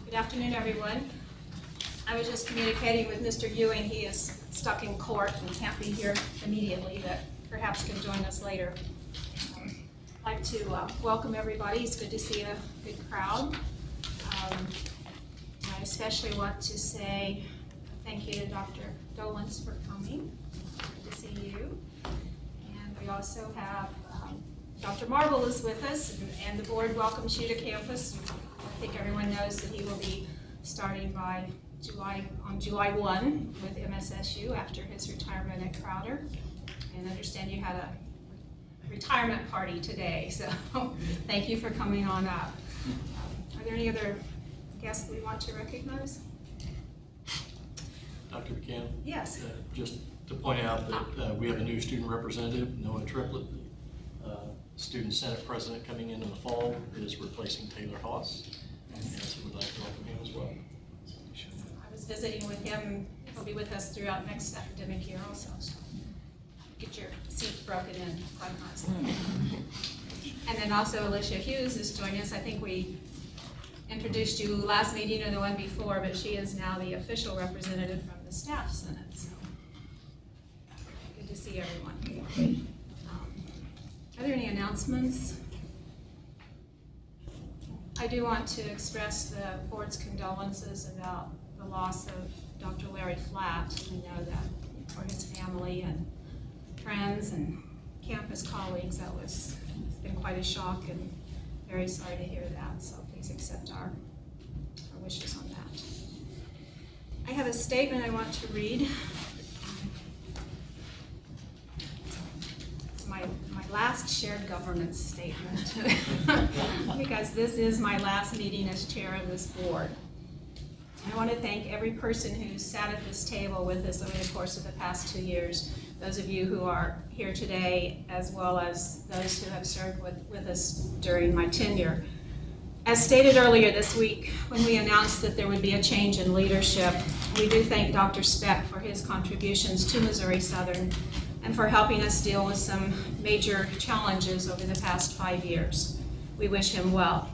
Good afternoon, everyone. I was just communicating with Mr. Ewing. He is stuck in court and can't be here immediately, but perhaps can join us later. I'd like to welcome everybody. It's good to see a good crowd. I especially want to say thank you to Dr. Dolans for coming. Good to see you. And we also have Dr. Marble is with us, and the board welcomes you to campus. I think everyone knows that he will be starting on July 1 with MSSU after his retirement at Crowder. And I understand you had a retirement party today, so thank you for coming on up. Are there any other guests we want to recognize? Dr. Buchanan? Yes. Just to point out that we have a new student representative, Noah Triplett. Student Senate President coming in the fall is replacing Taylor Haas. And so we'd like to welcome him as well. I was visiting with him. He'll be with us throughout next academic year also. So get your seat broken in quite nicely. And then also Alicia Hughes is joining us. I think we introduced you last meeting or the one before, but she is now the official representative from the Staff Senate. So good to see everyone. Are there any announcements? I do want to express the board's condolences about the loss of Dr. Larry Flatt. We know that for his family and friends and campus colleagues, it's been quite a shock, and very sorry to hear that. So please accept our wishes on that. I have a statement I want to read. My last shared governance statement, because this is my last meeting as chair of this board. I want to thank every person who sat at this table with us over the course of the past 2 years, those of you who are here today, as well as those who have served with us during my tenure. As stated earlier this week, when we announced that there would be a change in leadership, we do thank Dr. Speck for his contributions to Missouri Southern and for helping us deal with some major challenges over the past 5 years. We wish him well.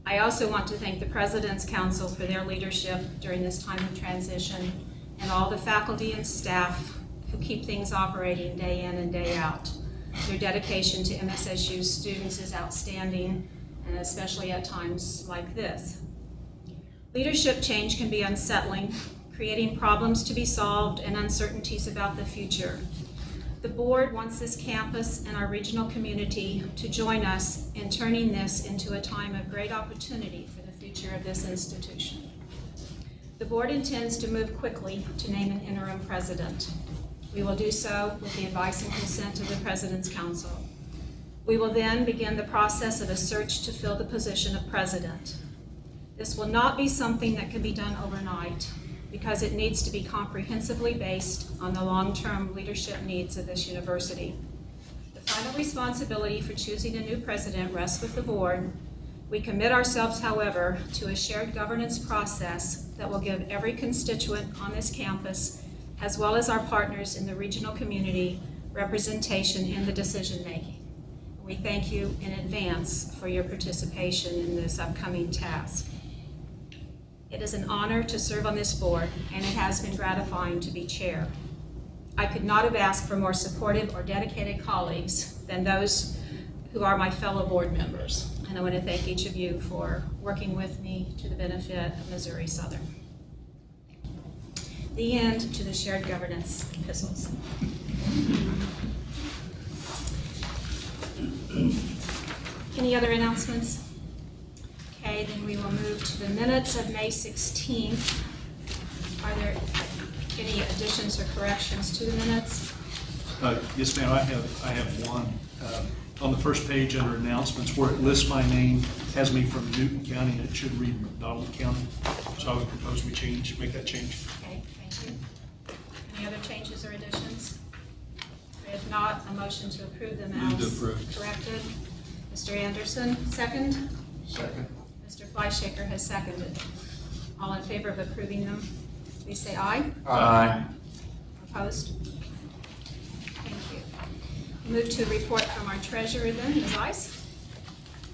I also want to thank the President's Council for their leadership during this time of transition, and all the faculty and staff who keep things operating day in and day out. Their dedication to MSSU's students is outstanding, and especially at times like this. Leadership change can be unsettling, creating problems to be solved and uncertainties about the future. The board wants this campus and our regional community to join us in turning this into a time of great opportunity for the future of this institution. The board intends to move quickly to name an interim president. We will do so with the advice and consent of the President's Council. We will then begin the process of a search to fill the position of president. This will not be something that can be done overnight, because it needs to be comprehensively based on the long-term leadership needs of this university. The final responsibility for choosing a new president rests with the board. We commit ourselves, however, to a shared governance process that will give every constituent on this campus, as well as our partners in the regional community, representation in the decision-making. We thank you in advance for your participation in this upcoming task. It is an honor to serve on this board, and it has been gratifying to be chair. I could not have asked for more supportive or dedicated colleagues than those who are my fellow board members. And I want to thank each of you for working with me to the benefit of Missouri Southern. The end to the shared governance epistles. Any other announcements? Okay, then we will move to the minutes of May 16th. Are there any additions or corrections to the minutes? Yes, ma'am, I have one. On the first page under announcements, where it lists my name, has me from Newton County, and it should read McDonald County. So I would propose we make that change. Okay, thank you. Any other changes or additions? If not, a motion to approve them as corrected. Mr. Anderson, second? Second. Mr. Fleischaker has seconded. All in favor of approving them, please say aye. Aye. Opposed? Thank you. Move to a report from our treasurer then, Ms. Ice.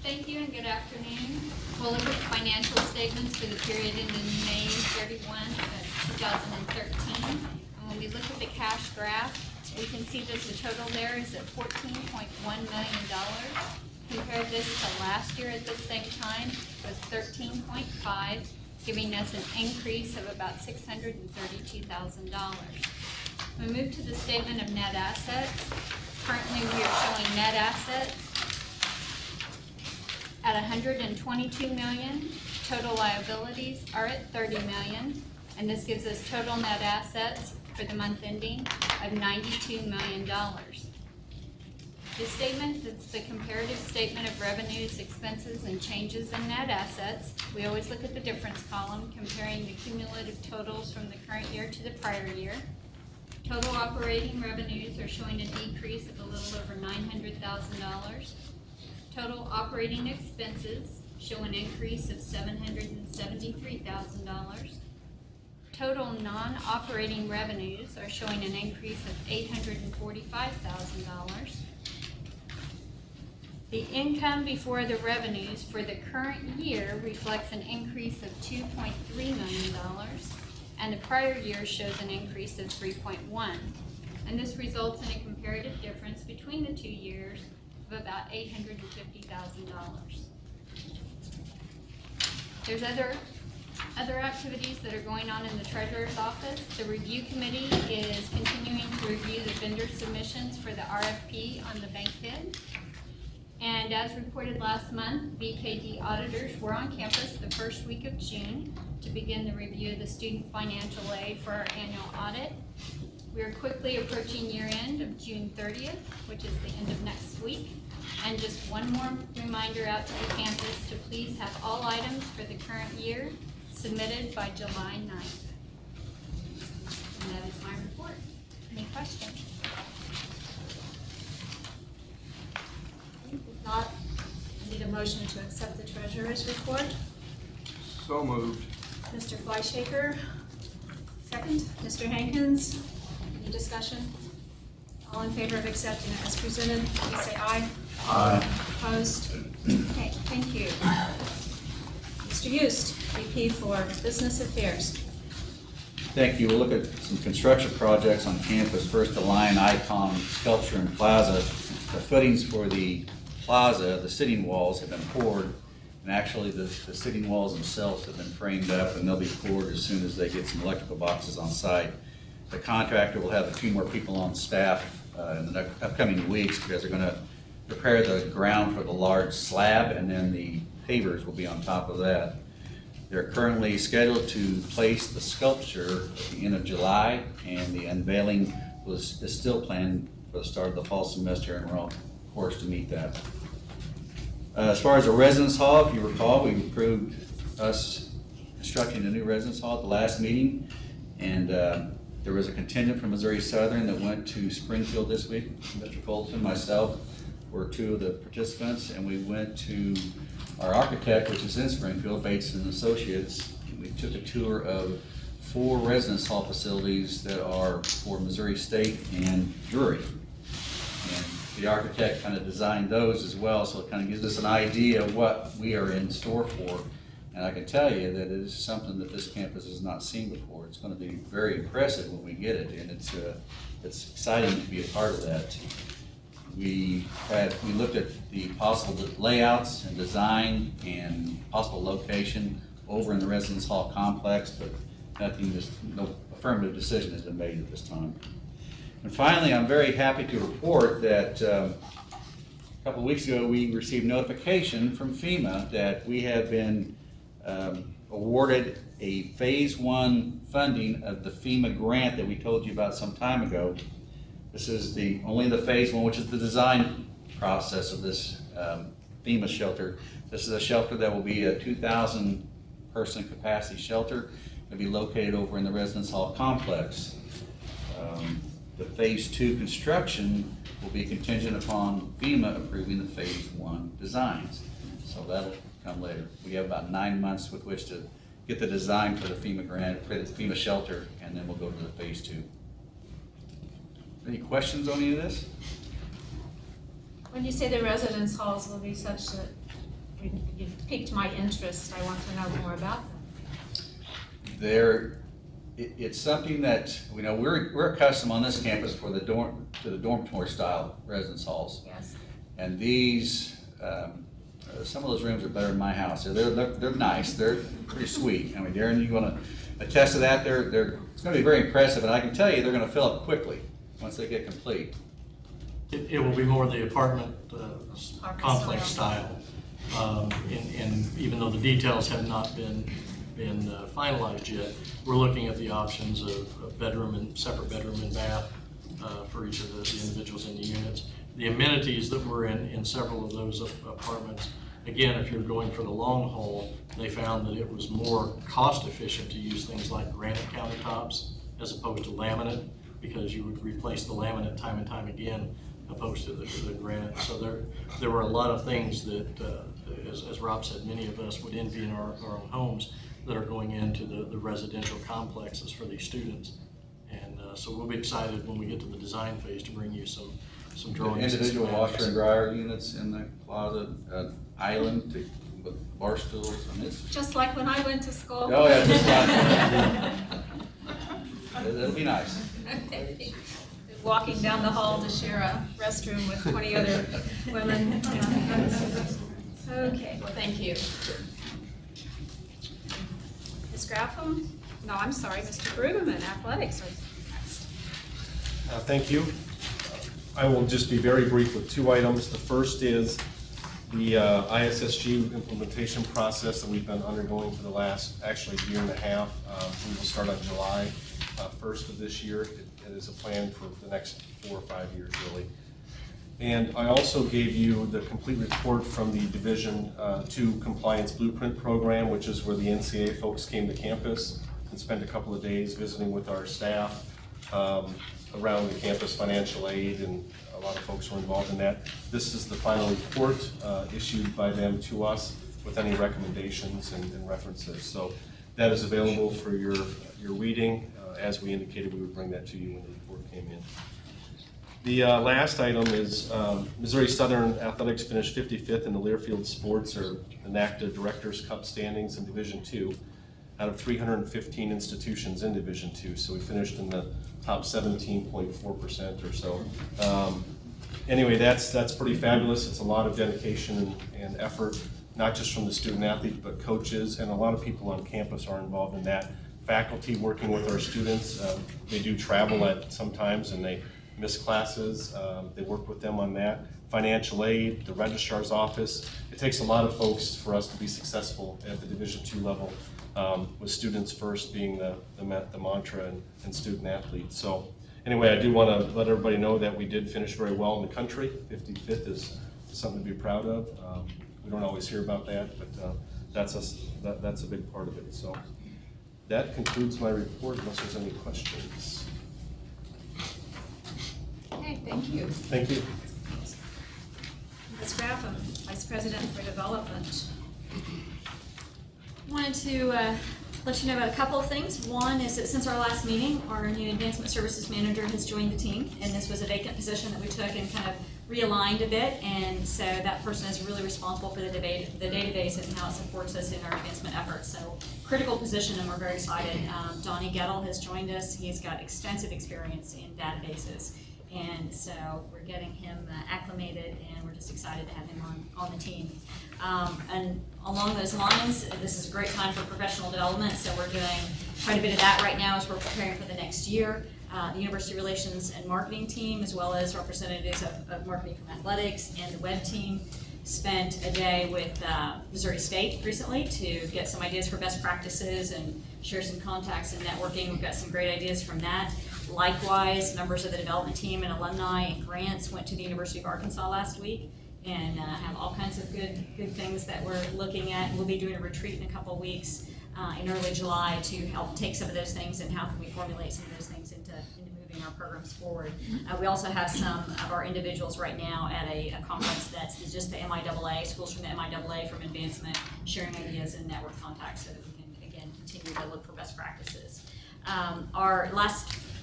Thank you and good afternoon. We'll look at the financial statements for the period ending May 31 of 2013. And when we look at the cash graph, we can see that the total there is at $14.1 million. Compare this to last year at the same time, it was 13.5, giving us an increase of about $632,000. We move to the statement of net assets. Currently, we are showing net assets at $122 million. Total liabilities are at $30 million, and this gives us total net assets for the month ending of $92 million. This statement is the comparative statement of revenues, expenses, and changes in net assets. We always look at the difference column, comparing the cumulative totals from the current year to the prior year. Total operating revenues are showing a decrease of a little over $900,000. Total operating expenses show an increase of $773,000. Total non-operating revenues are showing an increase of $845,000. The income before the revenues for the current year reflects an increase of $2.3 million, and the prior year shows an increase of 3.1. And this results in a comparative difference between the 2 years of about $850,000. There's other activities that are going on in the treasurer's office. The review committee is continuing to review the vendor submissions for the RFP on the bank bid. And as reported last month, BKD auditors were on campus the first week of June to begin the review of the student financial aid for our annual audit. We are quickly approaching year end of June 30th, which is the end of next week. And just one more reminder out to the campus to please have all items for the current year submitted by July 9th. And that is my report. Any questions? If not, I need a motion to accept the treasurer's report. So moved. Mr. Fleischaker, second. Mr. Hankins, any discussion? All in favor of accepting it as presented, please say aye. Aye. Opposed? Okay, thank you. Mr. Hughes, VP for Business Affairs. Thank you. We'll look at some construction projects on campus. First, the Lion Icon Sculpture and Plaza. The footings for the plaza, the sitting walls have been poured, and actually the sitting walls themselves have been framed up, and they'll be poured as soon as they get some electrical boxes on site. The contractor will have a few more people on staff in the upcoming weeks because they're going to prepare the ground for the large slab, and then the pavers will be on top of that. They're currently scheduled to place the sculpture at the end of July, and the unveiling is still planned for the start of the fall semester, and we're on course to meet that. As far as the residence hall, if you recall, we approved us constructing a new residence hall at the last meeting, and there was a contingent from Missouri Southern that went to Springfield this week. Mr. Fulton, myself, were two of the participants, and we went to our architect, which is in Springfield, Bates and Associates. We took a tour of 4 residence hall facilities that are for Missouri State and Drury. And the architect kind of designed those as well, so it kind of gives us an idea of what we are in store for. And I can tell you that it is something that this campus has not seen before. It's going to be very impressive when we get it, and it's exciting to be a part of that. We looked at the possible layouts and design and possible location over in the residence hall complex, but no affirmative decision has been made at this time. And finally, I'm very happy to report that a couple of weeks ago we received notification from FEMA that we have been awarded a phase 1 funding of the FEMA grant that we told you about some time ago. This is only the phase 1, which is the design process of this FEMA shelter. This is a shelter that will be a 2,000 person capacity shelter. It'll be located over in the residence hall complex. The phase 2 construction will be contingent upon FEMA approving the phase 1 designs. So that'll come later. We have about 9 months with which to get the design for the FEMA grant, for the FEMA shelter, and then we'll go to the phase 2. Any questions on any of this? When you say the residence halls will be such that you've piqued my interest. I want to know more about them. It's something that, we're accustomed on this campus to the dormitory style residence halls. Yes. And these, some of those rooms are better than my house. They're nice, they're pretty sweet. I mean, Darren, you wanna attest to that? It's gonna be very impressive, and I can tell you, they're gonna fill up quickly once they get complete. It will be more the apartment complex style. style. And even though the details have not been finalized yet, we're looking at the options of separate bedroom and bath for each of the individuals in the units. The amenities that were in several of those apartments, again, if you're going for the long haul, they found that it was more cost efficient to use things like granite countertops as opposed to laminate, because you would replace the laminate time and time again opposed to the granite. So there were a lot of things that, as Rob said, many of us would envy in our own homes that are going into the residential complexes for these students. And so we'll be excited when we get to the design phase to bring you some drawings. Individual washer and dryer units in the closet, island with bar stools, and it's, Just like when I went to school. oh yeah, just like, it'll be nice. Walking down the hall to share a restroom with 20 other women. Okay, well, thank you. Ms. Graffam? No, I'm sorry, Mr. Bruggeman, athletics are next. Thank you. I will just be very brief with two items. The first is the ISSG implementation process that we've been undergoing for the last, actually, year and a half. We will start on July 1st of this year. It is a plan for the next 4 or 5 years, really. And I also gave you the complete report from the Division 2 Compliance Blueprint Program, which is where the NCAA folks came to campus and spent a couple of days visiting with our staff around the campus, financial aid, and a lot of folks were involved in that. This is the final report issued by them to us with any recommendations and references. So that is available for your reading. As we indicated, we would bring that to you when the report came in. The last item is Missouri Southern Athletics finished 55th in the Learfield Sports or the NACDA Directors Cup standings in Division II out of 315 institutions in Division II. So we finished in the top 17.4% or so. Anyway, that's pretty fabulous. It's a lot of dedication and effort, not just from the student athletes, but coaches, and a lot of people on campus are involved in that. Faculty working with our students, they do travel at sometimes and they miss classes. They work with them on that. Financial aid, the registrar's office. It takes a lot of folks for us to be successful at the Division II level, with students first being the mantra and student athletes. So anyway, I do want to let everybody know that we did finish very well in the country. 55th is something to be proud of. We don't always hear about that, but that's a big part of it. So that concludes my report, unless there's any questions. Okay, thank you. Thank you. Ms. Graffam, Vice President for Development. Wanted to let you know about a couple of things. One is that since our last meeting, our new Advancement Services Manager has joined the team, and this was a vacant position that we took and kind of realigned a bit, and so that person is really responsible for the database and how it supports us in our advancement efforts. So critical position, and we're very excited. Donnie Gettle has joined us. He's got extensive experience in databases, and so we're getting him acclimated, and we're just excited to have him on the team. And along those lines, this is a great time for professional development, so we're doing quite a bit of that right now as we're preparing for the next year. The University Relations and Marketing team, as well as representatives of Marketing from Athletics and the web team, spent a day with Missouri State recently to get some ideas for best practices and share some contacts and networking. We've got some great ideas from that. Likewise, members of the development team and alumni and grants went to the University of Arkansas last week and have all kinds of good things that we're looking at. We'll be doing a retreat in a couple of weeks in early July to help take some of those things and how can we formulate some of those things into moving our programs forward. We also have some of our individuals right now at a conference that's just the MIAA, schools from the MIAA from advancement, sharing ideas and network contacts so that we can, again, continue to look for best practices.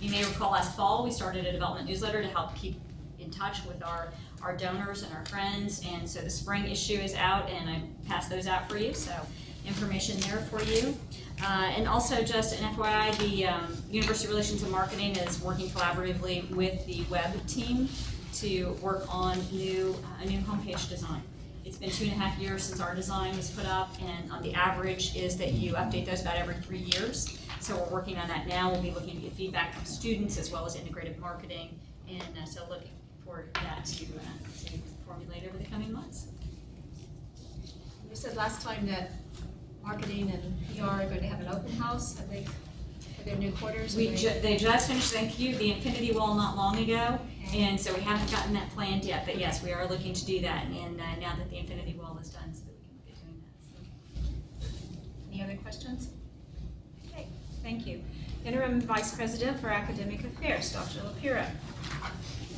You may recall last fall, we started a development newsletter to help keep in touch with our our donors and our friends. And so the spring issue is out, and I passed those out for you, so information there for you. And also just an FYI, the University Relations and Marketing is working collaboratively with the web team to work on a new homepage design. It's been 2.5 years since our design was put up, and on the average is that you update those about every 3 years. So we're working on that now. We'll be looking to get feedback from students as well as integrative marketing, and so looking forward to that to formulate over the coming months. You said last time that marketing and PR are going to have an open house, I think, for their new quarters. They just finished, thank you, the Infinity Wall not long ago, and so we haven't gotten that planned yet, but yes, we are looking to do that, and now that the Infinity Wall is done, so that we can look at doing that. So. Any other questions? Okay, thank you. Interim Vice President for Academic Affairs, Dr. LaPira.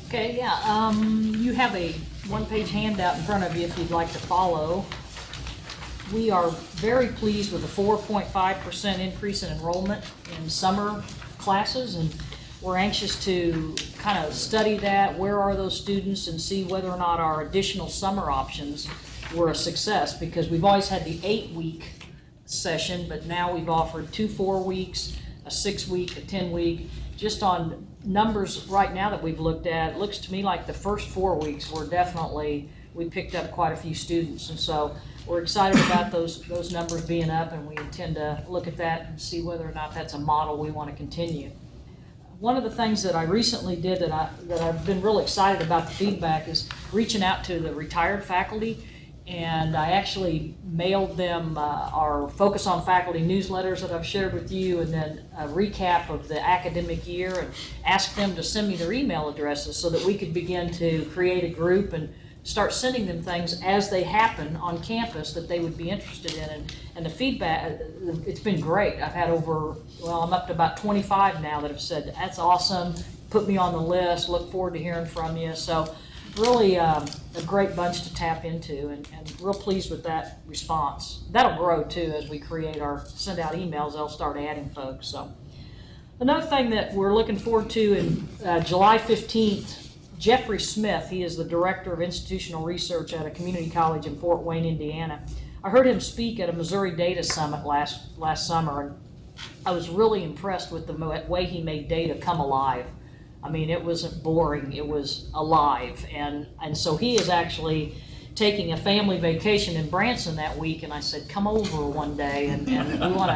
Okay, yeah, you have a one-page handout in front of you if you'd like to follow. We are very pleased with the 4.5% increase in enrollment in summer classes, and we're anxious to kind of study that, where are those students, and see whether or not our additional summer options were a success, because we've always had the 8-week session, but now we've offered 2 4-weeks, a 6-week, a 10-week. Just on numbers right now that we've looked at, it looks to me like the first 4 weeks were definitely, we picked up quite a few students, and so we're excited about those numbers being up, and we intend to look at that and see whether or not that's a model we want to continue. One of the things that I recently did that I've been really excited about the feedback is reaching out to the retired faculty, and I actually mailed them our Focus on Faculty newsletters that I've shared with you, and then a recap of the academic year, and asked them to send me their email addresses so that we could begin to create a group and start sending them things as they happen on campus that they would be interested in. And the feedback, it's been great. I've had I'm up to about 25 now that have said, that's awesome, put me on the list, look forward to hearing from you. So really a great bunch to tap into, and real pleased with that response. That'll grow too as we send out emails, they'll start adding folks. So another thing that we're looking forward to in July 15th, Jeffrey Smith, he is the Director of Institutional Research at a community college in Fort Wayne, Indiana. I heard him speak at a Missouri Data Summit last summer, and I was really impressed with the way he made data come alive. I mean, it wasn't boring, it was alive. And so he is actually taking a family vacation in Branson that week, and I said, come over one day, and we want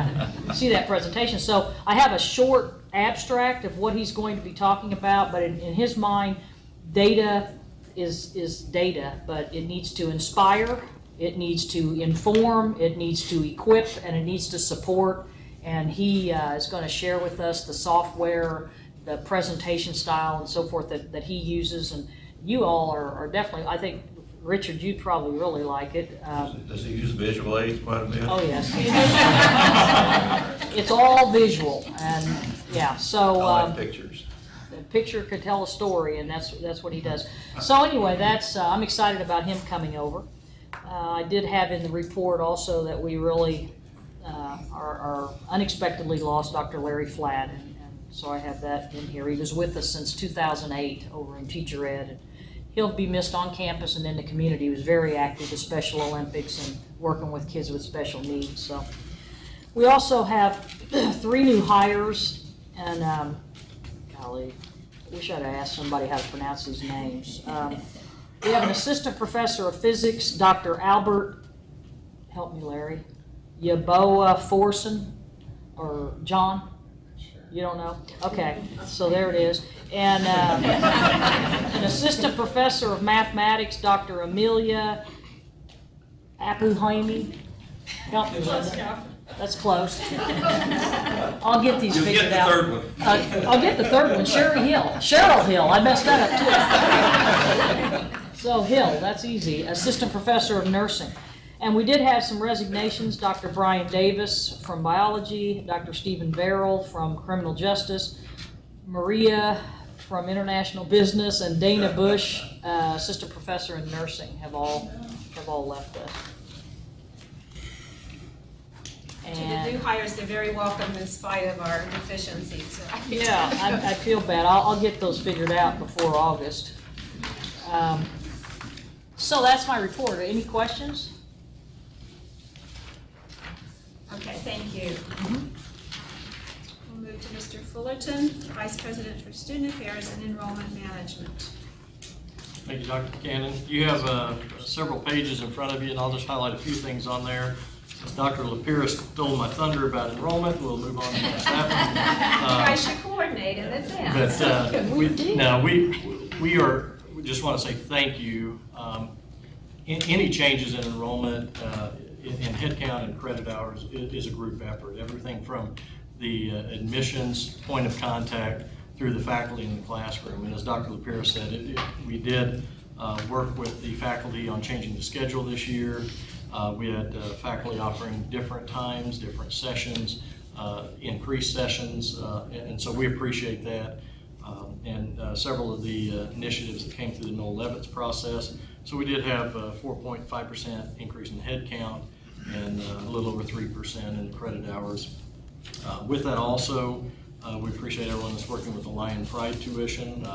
to see that presentation. So I have a short abstract of what he's going to be talking about, but in his mind, data is data, but it needs to inspire, it needs to inform, it needs to equip, and it needs to support. And he is going to share with us the software, the presentation style, and so forth that he uses. And you all are definitely, I think, Richard, you'd probably really like it. Does he use visual aids quite a bit? Oh, yes. It's all visual, and yeah, so. I like pictures. A picture could tell a story, and that's what he does. So anyway, I'm excited about him coming over. I did have in the report also that we really are unexpectedly lost Dr. Larry Flatt, and so I have that in here. He was with us since 2008 over in teacher ed, and he'll be missed on campus and in the community. He was very active with Special Olympics and working with kids with special needs. So we also have 3 new hires, and golly, I wish I'd asked somebody how to pronounce these names. We have an assistant professor of physics, Dr. Albert, help me Larry, Yaboa Forson, or John? You don't know? Okay, so there it is. And an assistant professor of mathematics, Dr. Amelia Apuhaimi. Help me with that. That's close. I'll get these figured out. You'll get the third one. I'll get the third one, Cheryl Hill. I messed that up too. So Hill, that's easy. Assistant professor of nursing. And we did have some resignations. Dr. Brian Davis from biology, Dr. Stephen Verrill from criminal justice, Maria from international business, and Dana Bush, assistant professor in nursing, have all left us. To the new hires, they're very welcome in spite of our deficiencies. So yeah, I feel bad. I'll get those figured out before August. So that's my report. Any questions? Okay, thank you. We'll move to Mr. Fullerton, Vice President for Student Affairs and Enrollment Management. Thank you, Dr. Buchanan. You have several pages in front of you, and I'll just highlight a few things on there. Since Dr. Lapierre stole my thunder about enrollment, we'll move on to that You one. guys should coordinate in advance. We just want to say thank you. Any changes in enrollment, in headcount and credit hours is a group effort. Everything from the admissions point of contact through the faculty in the classroom. And as Dr. Lapierre said, we did work with the faculty on changing the schedule this year. We had faculty offering different times, different sessions, increased sessions, and so we appreciate that. And several of the initiatives that came through the Noel Levitz process. So we did have a 4.5% increase in headcount and a little over 3% in credit hours. With that also, we appreciate everyone that's working with the Lion Pride tuition.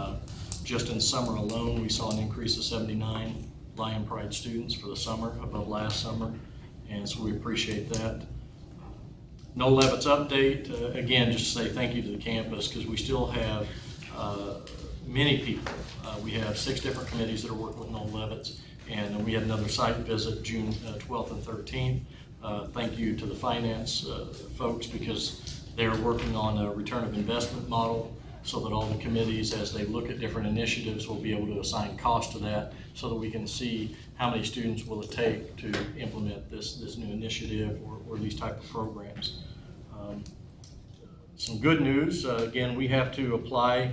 Just in summer alone, we saw an increase of 79 Lion Pride students for the summer above last summer, and so we appreciate that. No Levitz update, again, just to say thank you to the campus because we still have many people. We have 6 different committees that are working with Noel Levitz, and we had another site visit June 12th and 13th. Thank you to the finance folks because they're working on a return of investment model so that all the committees, as they look at different initiatives, will be able to assign cost to that so that we can see how many students will it take to implement this new initiative or these type of programs. Some good news, again, we have to apply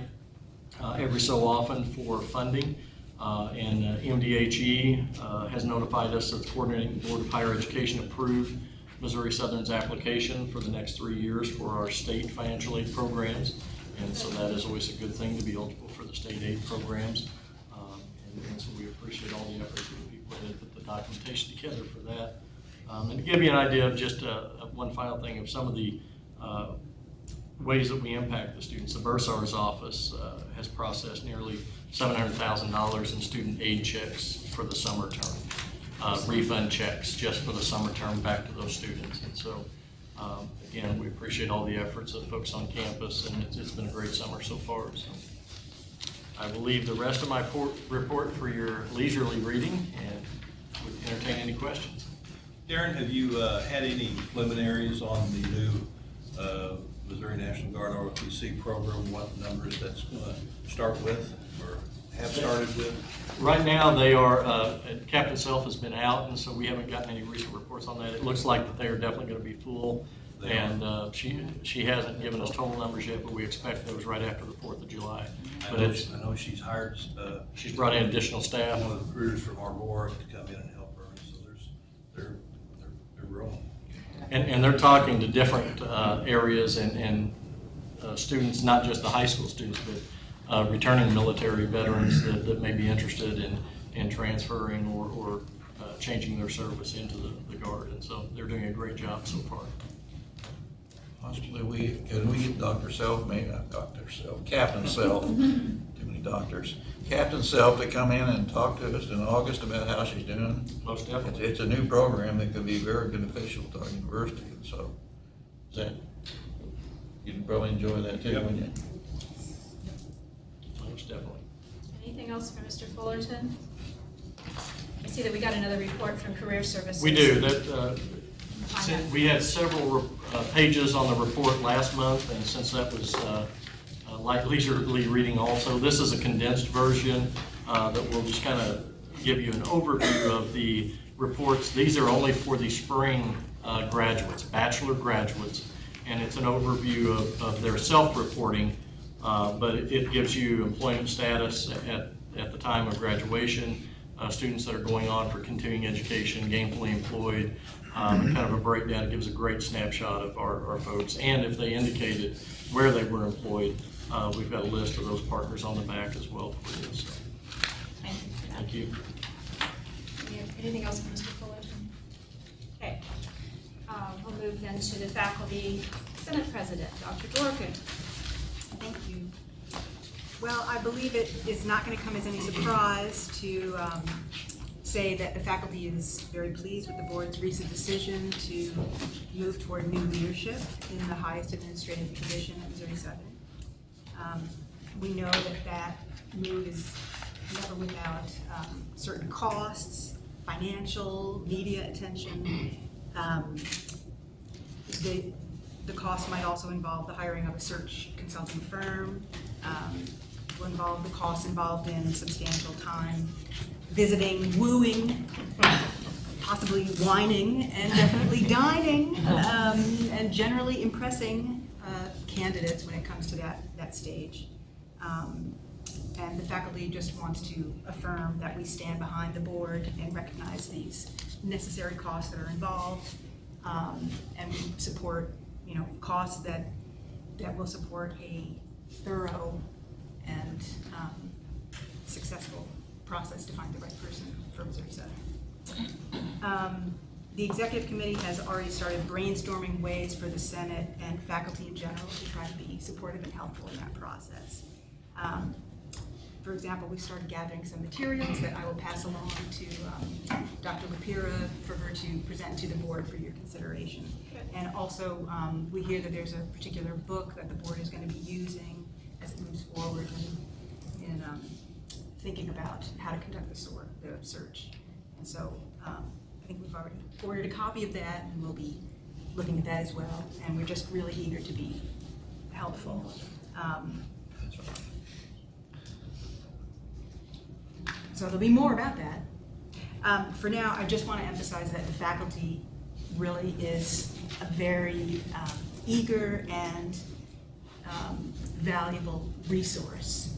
every so often for funding, and MDHE has notified us that the Coordinating Board of Higher Education approved Missouri Southern's application for the next 3 years for our state financial aid programs, and so that is always a good thing to be eligible for the state aid programs, and so we appreciate all the efforts of the people that put the documentation together for that. And to give you an idea of just one final thing of some of the ways that we impact the students, the Bursar's office has processed nearly $700,000 in student aid checks for the summer term, refund checks just for the summer term back to those students. And so, again, we appreciate all the efforts of folks on campus, and it's been a great summer so far. So I will leave the rest of my report for your leisurely reading and would entertain any questions. Darren, have you had any preliminaries on the new Missouri National Guard ROTC program, what numbers that's going to start with or have started with? Right now, they are, Captain Self has been out, and so we haven't gotten any recent reports on that. It looks like that they are definitely going to be full, and she hasn't given us total numbers yet, but we expect those right after the 4th of July. I know she's hired. She's brought in additional staff. One of the recruiters from our board to come in and help her, so they're growing. And they're talking to different areas and students, not just the high school students, but returning military veterans that may be interested in transferring or changing their service into the Guard. And so they're doing a great job so far. Possibly can we get Dr. Self, maybe not Dr. Self, Captain Self, too many doctors, Captain Self to come in and talk to us in August about how she's doing? Most definitely. It's a new program that could be very beneficial to our university, and so you'd probably enjoy that too, wouldn't you? Most definitely. Anything else for Mr. Fullerton? I see that we got another report from Career Services. We do. We had several pages on the report last month, and since that was light leisurely reading also, this is a condensed version that will just kind of give you an overview of the reports. These are only for the spring graduates, bachelor graduates, and it's an overview of their self-reporting, but it gives you employment status at the time of graduation, students that are going on for continuing education, gainfully employed, kind of a breakdown. It gives a great snapshot of our folks, and if they indicated where they were employed, we've got a list of those partners on the back as well for you. So. Thank you. Anything else for Mr. Fullerton? Okay. We'll move then to the Faculty Senate President, Dr. Dworkin. Thank you. Well, I believe it is not going to come as any surprise to say that the faculty is very pleased with the board's recent decision to move toward new leadership in the highest administrative position at Missouri Southern. We know that move is never without certain costs, financial, media attention. The cost might also involve the hiring of a search consulting firm, will involve the costs involved in substantial time visiting, wooing, possibly whining, and definitely dining, and generally impressing candidates when it comes to that stage. And the faculty just wants to affirm that we stand behind the board and recognize these necessary costs that are involved, and we support, costs that will support a thorough and successful process to find the right person for Missouri Southern. The executive committee has already started brainstorming ways for the Senate and faculty in general to try to be supportive and helpful in that process. For example, we started gathering some materials that I will pass along to Dr. Lapira for her to present to the board for your consideration. And also, we hear that there's a particular book that the board is going to be using as it moves forward in thinking about how to conduct the search. And so I think we've already ordered a copy of that, and we'll be looking at that as well. And we're just really eager to be helpful. So there'll be more about that. For now, I just want to emphasize that the faculty really is a very eager and valuable resource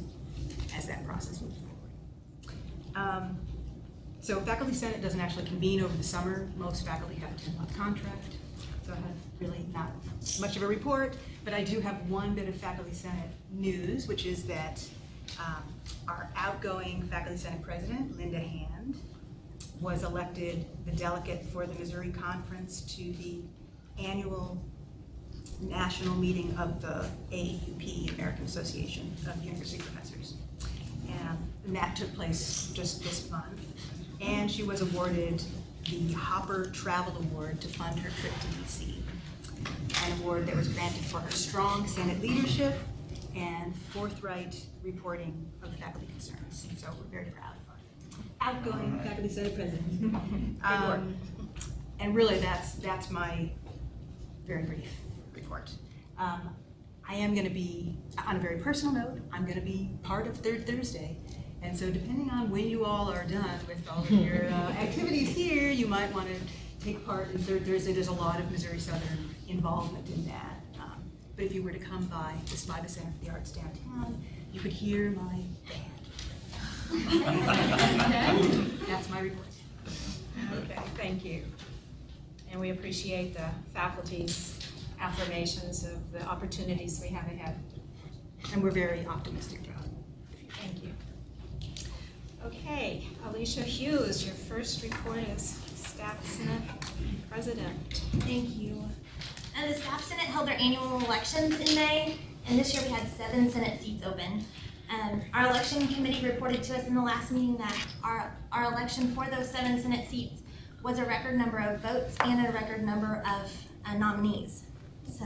as that process moves forward. So Faculty Senate doesn't actually convene over the summer. Most faculty have a 10-month contract, so I have really not much of a report, but I do have one bit of Faculty Senate news, which is that our outgoing Faculty Senate President, Linda Hand, was elected the delegate for the Missouri Conference to the annual national meeting of the AUP, American Association of University Professors. And that took place just this month. And she was awarded the Hopper Travel Award to fund her trip to DC, an award that was granted for her strong Senate leadership and forthright reporting of faculty concerns. So we're very proud of our outgoing Faculty Senate President. And really, that's my very brief report. I am going to be, on a very personal note, I'm going to be part of Third Thursday. And so depending on when you all are done with all of your activities here, you might want to take part in Third Thursday. There's a lot of Missouri Southern involvement in that. But if you were to come by the Center for the Arts downtown, you could hear my band. That's my report. Okay, thank you. And we appreciate the faculty's affirmations of the opportunities we have ahead. And we're very optimistic, John. Thank you. Okay, Alicia Hughes, your first report as Staff Senate President. Thank you. The Staff Senate held their annual elections in May, and this year we had 7 Senate seats open. Our election committee reported to us in the last meeting that our election for those 7 Senate seats was a record number of votes and a record number of nominees. So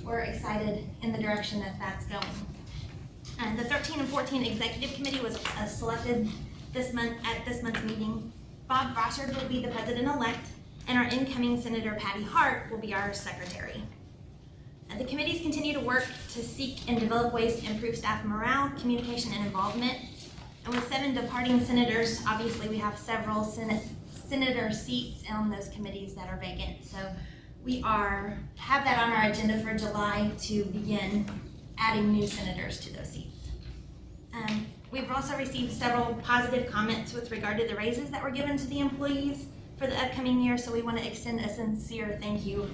we're excited in the direction that that's going. The 13 and 14 Executive Committee was selected this month at this month's meeting. Bob Brossard will be the president-elect, and our incoming Senator Patty Hart will be our secretary. The committees continue to work to seek and develop ways to improve staff morale, communication, and involvement. And with 7 departing senators, obviously we have several senator seats on those committees that are vacant. So we have that on our agenda for July to begin adding new senators to those seats. We've also received several positive comments with regard to the raises that were given to the employees for the upcoming year, so we want to extend a sincere thank you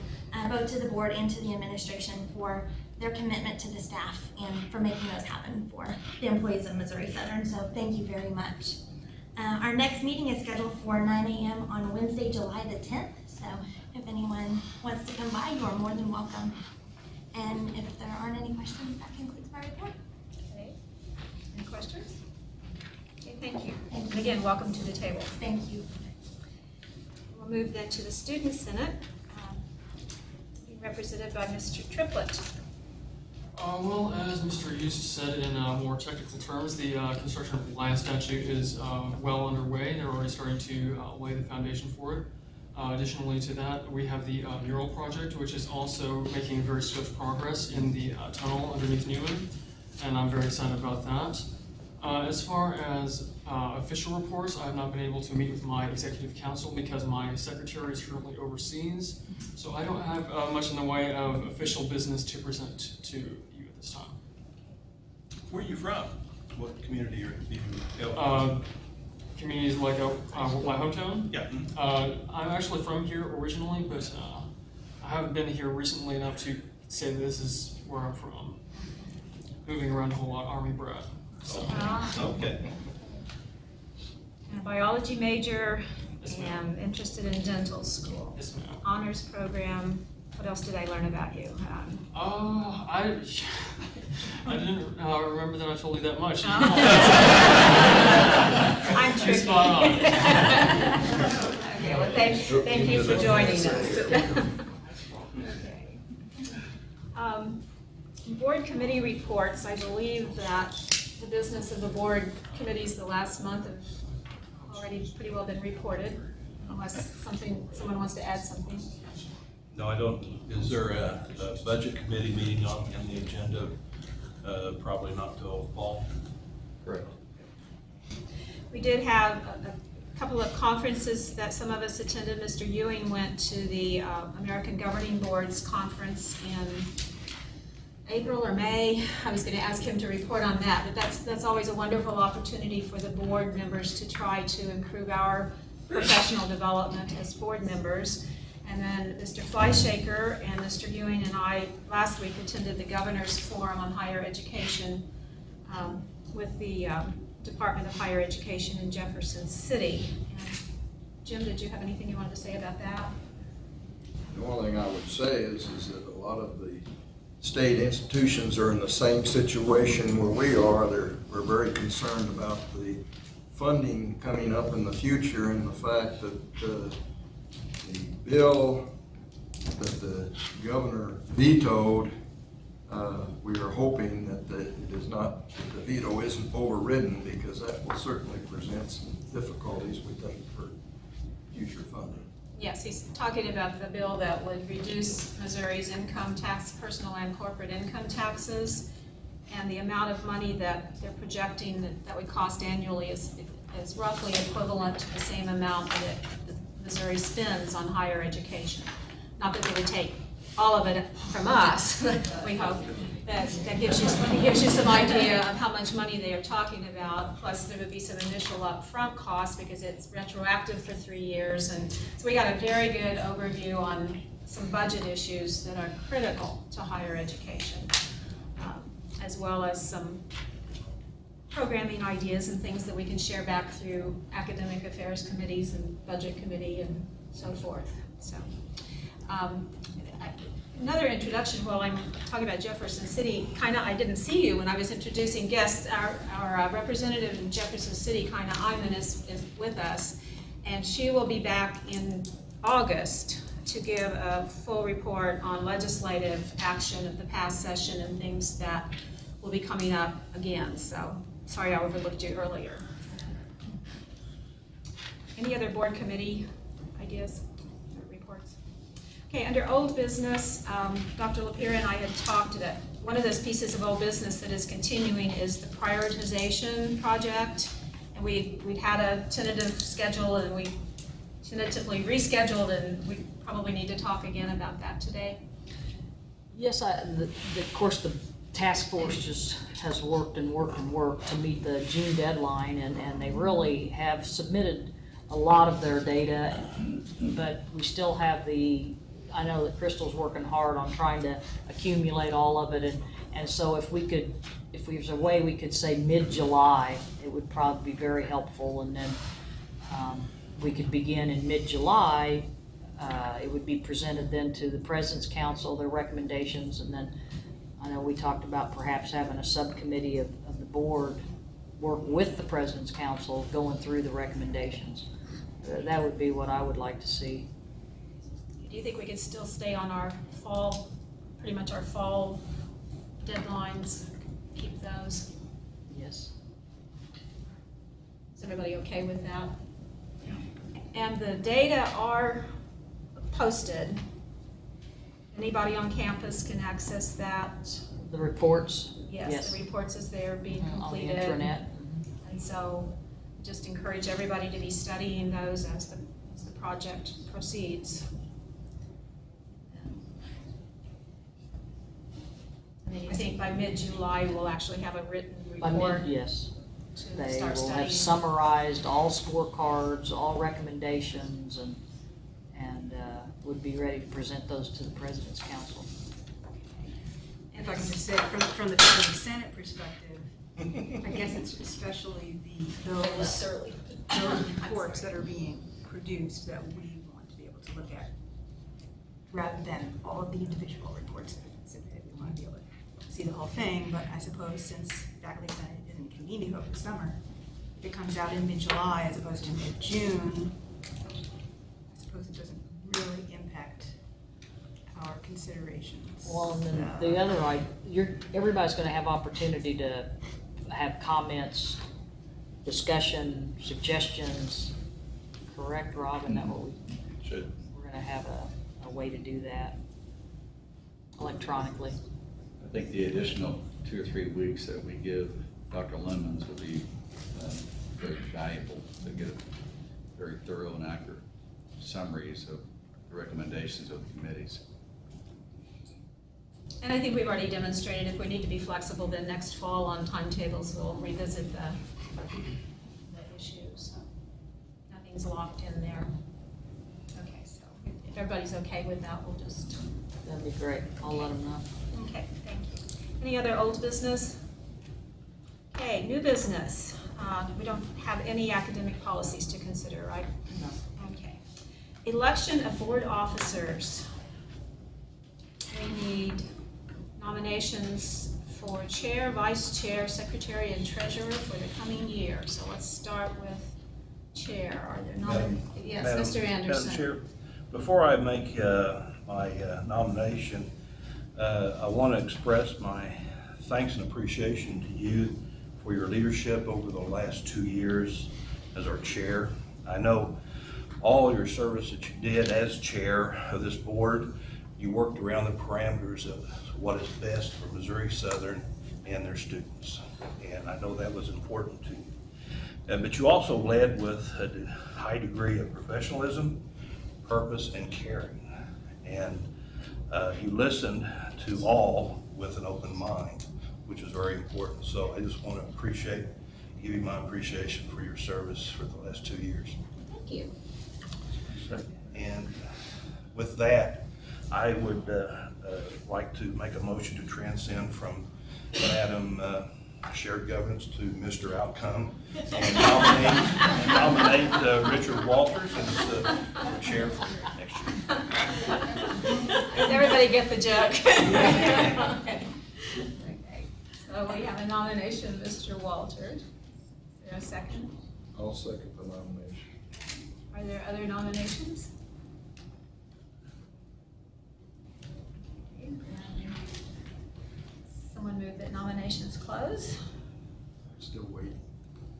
both to the board and to the administration for their commitment to the staff and for making those happen for the employees of Missouri Southern, so thank you very much. Our next meeting is scheduled for 9 a.m. on Wednesday, July the 10th, so if anyone wants to come by, you are more than welcome. And if there aren't any questions, that concludes my report. Okay. Any questions? Okay, Thank you. And again, welcome to the table. Thank you. We'll move then to the Student Senate, being represented by Mr. Triplett. Well, as Mr. Hughes said in more technical terms, the construction of the Lion statue is well underway. They're already starting to lay the foundation for it. Additionally to that, we have the mural project, which is also making very swift progress in the tunnel underneath Newman, and I'm very excited about that. As far as official reports, I have not been able to meet with my executive council because my secretary is currently overseas, so I don't have much in the way of official business to present to you at this time. Where are you from? What community are you? Communities like my hometown. Yeah. I'm actually from here originally, but I haven't been here recently enough to say that this is where I'm from. Moving around a whole lot, Army brat. So. Okay. And a biology major, Yes, and interested in dental school. Yes, ma'am. Honors program. What else did I learn about you? I didn't remember that I told you that much. I'm You're tricky. spot on. Okay, well, thank you for joining us. Okay. Board committee reports, I believe that the business of the board committees the last month have already pretty well been reported, unless someone wants to add something. No, I don't. Is there a budget committee meeting on the agenda? Probably not till fall. Correct. We did have a couple of conferences that some of us attended. Mr. Ewing went to the American Governing Board's conference in April or May. I was going to ask him to report on that, but that's always a wonderful opportunity for the board members to try to improve our professional development as board members. And then Mr. Fleischaker and Mr. Ewing and I last week attended the Governor's Forum on Higher Education with the Department of Higher Education in Jefferson City. And Jim, did you have anything you wanted to say about that? The only thing I would say is that a lot of the state institutions are in the same situation where we are. We're very concerned about the funding coming up in the future and the fact that the bill that the governor vetoed, we are hoping that the veto isn't overridden, because that will certainly present some difficulties, we think, for future funding. Yes, he's talking about the bill that would reduce Missouri's income tax, personal and corporate income taxes, and the amount of money that they're projecting that would cost annually is roughly equivalent to the same amount that Missouri spends on higher education. Not that they would take all of it from us, we hope. That gives you some idea of how much money they are talking about. Plus, there would be some initial upfront costs because it's retroactive for 3 years. And so we got a very good overview on some budget issues that are critical to higher education, as well as some programming ideas and things that we can share back through academic affairs committees and budget committee and so forth. So. Another introduction while I'm talking about Jefferson City, I didn't see you when I was introducing guests. Our representative in Jefferson City, Iman, is with us, and she will be back in August to give a full report on legislative action of the past session and things that will be coming up again. So sorry I overlooked you earlier. Any other board committee ideas or reports? Okay, under old business, Dr. Lapierre and I had talked that one of those pieces of old business that is continuing is the prioritization project. And we'd had a tentative schedule, and we tentatively rescheduled, and we probably need to talk again about that today. Yes, of course, the task force just has worked and worked and worked to meet the June deadline, and they really have submitted a lot of their data, but we still have I know that Crystal's working hard on trying to accumulate all of it, and so if there's a way we could say mid-July, it would probably be very helpful, and then we could begin in mid-July. It would be presented then to the President's Council, their recommendations, and then I know we talked about perhaps having a subcommittee of the board work with the President's Council going through the recommendations. That would be what I would like to see. Do you think we could still stay on our fall, pretty much our fall deadlines, keep those? Yes. Is everybody okay with that? And the data are posted. Anybody on campus can access that. The reports? Yes, the reports as they're being On the completed. intranet. And so just encourage everybody to be studying those as the project proceeds. And then you think by mid-July, we'll actually have a written By report yes. to They start will studying? have summarized all scorecards, all recommendations, and would be ready to present those to the President's Council. If I can just say, from the Senate perspective, I guess it's especially those reports that are being produced that we want to be able to look at, rather than all of the individual reports that are submitted. We want to be able to see the whole thing, but I suppose since faculty senate isn't convening over the summer, if it comes out in mid-July as opposed to mid-June, I suppose it doesn't really impact our considerations. Well, and then the other, everybody's gonna have opportunity to have comments, discussion, suggestions, correct, Rob? Isn't that what Should. we're gonna have a way to do that electronically? I think the additional 2 or 3 weeks that we give Dr. Lemons will be very valuable to get very thorough and accurate summaries of the recommendations of the committees. And I think we've already demonstrated if we need to be flexible, then next fall on timetables, we'll revisit the issues. So nothing's locked in there. Okay, so if everybody's okay with that, we'll just. That'd be great. I'll let them know. Okay, thank you. Any other old business? Okay, new business. We don't have any academic policies to consider, right? No. Okay. Election of board officers. We need nominations for chair, vice chair, secretary, and treasurer for the coming year. So let's start with chair. Are there nominations? Yes, Mr. Anderson. Madam Chair, before I make my nomination, I want to express my thanks and appreciation to you for your leadership over the last 2 years as our chair. I know all your service that you did as chair of this board. You worked around the parameters of what is best for Missouri Southern and their students. And I know that was important to you. But you also led with a high degree of professionalism, purpose, and caring. And you listened to all with an open mind, which is very important. So I just want to give you my appreciation for your service for the last 2 years. Thank you. And with that, I would like to make a motion to transcend from Madam Shared Governance to Mr. Outcome and nominate Richard Walters as the chair for next year. Does everybody get the joke? Okay. So we have a nomination of Mr. Walters. Is there a second? I'll second the nomination. Are there other nominations? Someone move that nominations close. Still waiting.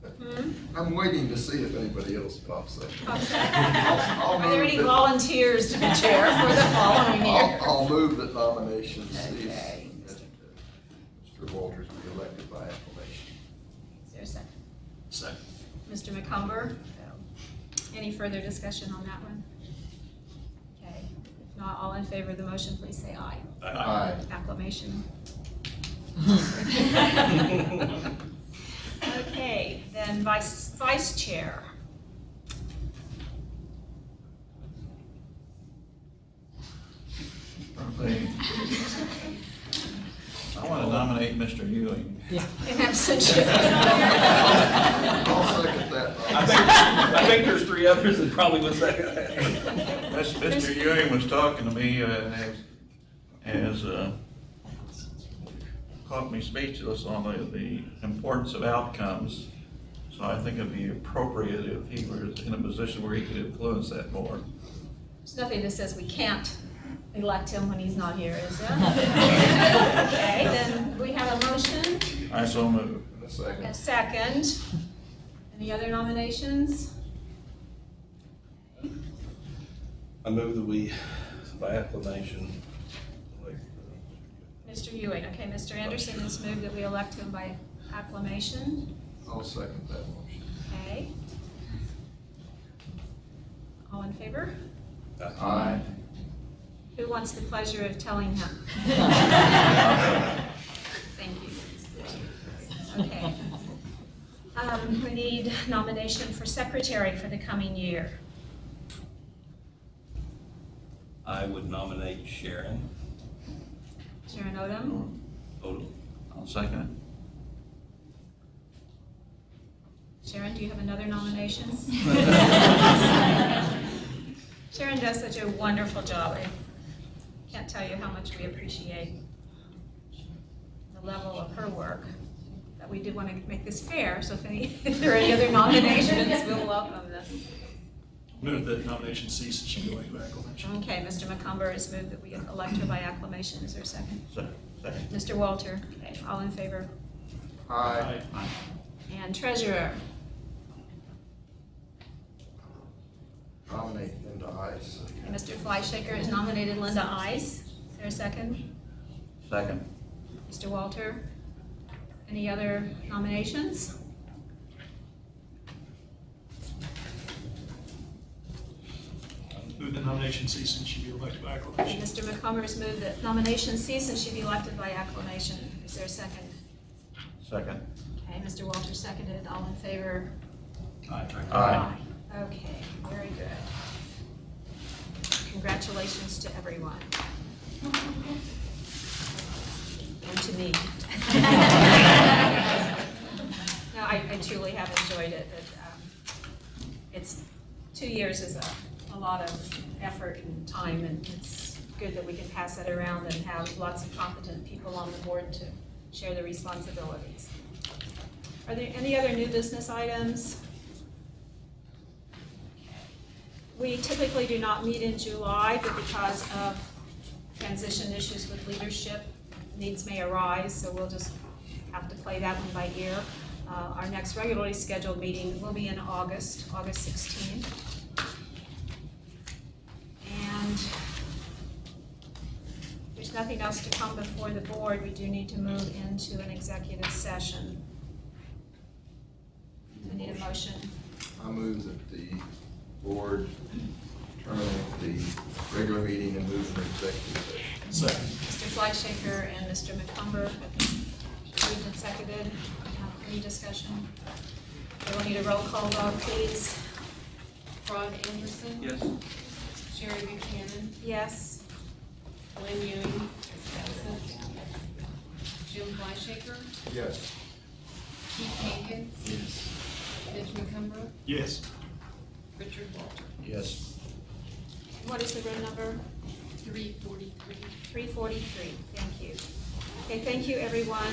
Hmm? I'm waiting to see if anybody else pops up. Are there any volunteers to be chair for the following year? I'll move that nominations cease. Okay. Mr. Walters be elected by acclamation. Is there a second? Second. Mr. McCumber? Any further discussion on that one? Okay, if not, all in favor of the motion, please say aye. Aye. Acclamation. Okay, then vice chair. I want to nominate Mr. Ewing. In absentia. I'll second that. I think there's 3 others that probably would say that. Mr. Ewing was talking to me as caught me speechless on the importance of outcomes. So I think it'd be appropriate if he was in a position where he could influence that more. There's nothing that says we can't elect him when he's not here, is there? Okay, then we have a motion, I so move. a second. Any other nominations? I move that we, by acclamation, elect, Mr. Ewing, okay, Mr. Anderson has moved that we elect him by acclamation, I'll second that motion. okay. All in favor? Aye. Who wants the pleasure of telling him? Thank you. Okay. We need nomination for secretary for the coming year. I would nominate Sharon Sharon Odom? Odom. I'll second Sharon, do you have another nomination? Sharon does such a wonderful job. I can't tell you how much we appreciate the level of her work. But we did want to make this fair, so if there are any other nominations, we'll welcome them. Move that nomination cease and she be elected by acclamation. Okay, Mr. McCumber has moved that we elect her by acclamation. Is there a second? Second. Mr. Walter, okay, all in favor? Aye. And treasurer, Nominate Linda Ice. okay, Mr. Fleischhaker has nominated Linda Ice. Is there a second? Second. Mr. Walter, any other nominations? Move the nomination cease and she be elected by Okay, acclamation. Mr. McCumber has moved that nomination cease and she be elected by acclamation. Is there a second? Second. Okay, Mr. Walter seconded. All in favor? Aye. Okay, very good. Congratulations to everyone. And to me. No, I truly have enjoyed it. It's, 2 years is a lot of effort and time, and it's good that we can pass that around and have lots of competent people on the board to share the responsibilities. Are there any other new business items? We typically do not meet in July, but because of transition issues with leadership, needs may arise, so we'll just have to play that one by ear. Our next regularly scheduled meeting will be in August 16th. And if there's nothing else to come before the board, we do need to move into an executive session. I need a motion. I move that the board terminate the regular meeting and move to executive session. Second. Mr. Fleischhaker and Mr. McCumber have moved and seconded. Any discussion? Okay, we'll need a roll call vote, please. Ron Anderson. Yes. Sherry Buchanan. Yes. Lynn Ewing is absent. Jim Fleischhaker. Yes. Keith Hankins. Yes. Mitch McCumber. Yes. Richard Walter. Yes. What is the room number? 343. 343. Thank you. Okay, thank you, everyone.